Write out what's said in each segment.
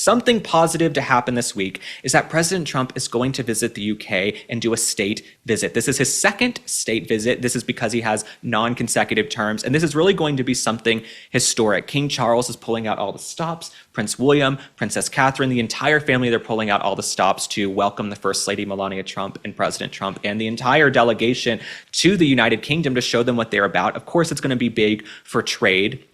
something positive to happen this week is that President Trump is going to visit the UK and do a state visit. This is his second state visit. This is because he has non-consecutive terms, and this is really going to be something historic. King Charles is pulling out all the stops. Prince William, Princess Catherine, the entire family, they're pulling out all the stops to welcome the First Lady Melania Trump and President Trump and the entire delegation to the United Kingdom to show them what they're about. Of course, it's going to be big for trade.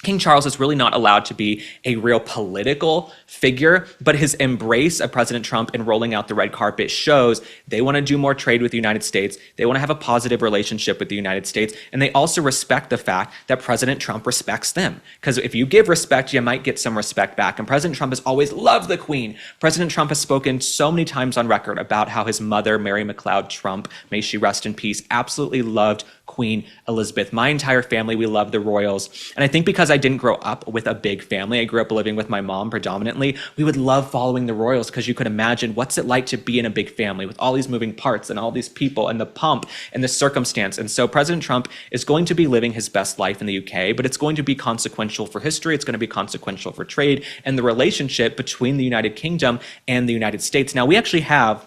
King Charles is really not allowed to be a real political figure, but his embrace of President Trump and rolling out the red carpet shows they want to do more trade with the United States. They want to have a positive relationship with the United States. And they also respect the fact that President Trump respects them. Because if you give respect, you might get some respect back. And President Trump has always loved the Queen. President Trump has spoken so many times on record about how his mother, Mary McLeod Trump, may she rest in peace, absolutely loved Queen Elizabeth. My entire family, we love the royals. And I think because I didn't grow up with a big family, I grew up living with my mom predominantly, we would love following the royals because you could imagine what's it like to be in a big family with all these moving parts and all these people and the pomp and the circumstance. And so President Trump is going to be living his best life in the UK, but it's going to be consequential for history. It's going to be consequential for trade and the relationship between the United Kingdom and the United States. Now, we actually have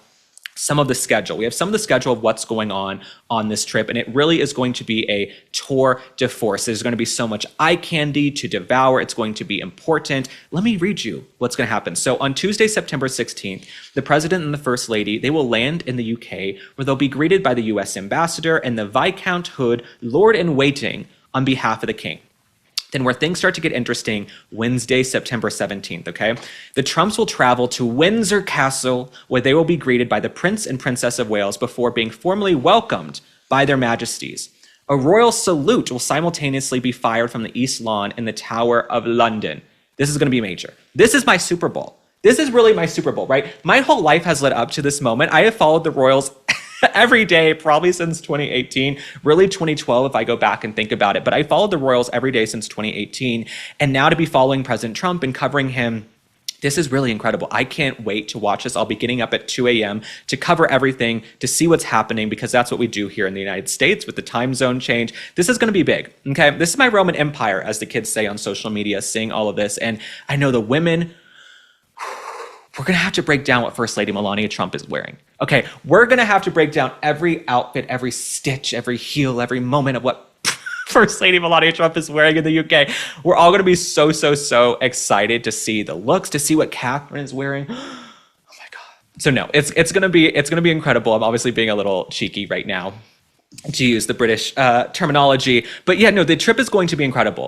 some of the schedule. We have some of the schedule of what's going on this trip, and it really is going to be a tour de force. There's going to be so much eye candy to devour. It's going to be important. Let me read you what's going to happen. So on Tuesday, September 16th, the President and the First Lady, they will land in the UK, where they'll be greeted by the US Ambassador and the Viscount Hood, Lord-in-Waiting, on behalf of the King. Then where things start to get interesting, Wednesday, September 17th, okay? The Trumps will travel to Windsor Castle, where they will be greeted by the Prince and Princess of Wales before being formally welcomed by their majesties. A royal salute will simultaneously be fired from the East Lawn in the Tower of London. This is going to be major. This is my Super Bowl. This is really my Super Bowl, right? My whole life has led up to this moment. I have followed the royals every day, probably since 2018, really 2012 if I go back and think about it. But I followed the royals every day since 2018. And now to be following President Trump and covering him, this is really incredible. I can't wait to watch this. I'll be getting up at 2 a.m. to cover everything, to see what's happening, because that's what we do here in the United States with the time zone change. This is going to be big, okay? This is my Roman Empire, as the kids say on social media, seeing all of this. And I know the women, we're going to have to break down what First Lady Melania Trump is wearing. Okay, we're going to have to break down every outfit, every stitch, every heel, every moment of what First Lady Melania Trump is wearing in the UK. We're all going to be so excited to see the looks, to see what Catherine is wearing. Oh my God. So no, it's going to be incredible. I'm obviously being a little cheeky right now to use the British terminology. But yeah, no, the trip is going to be incredible.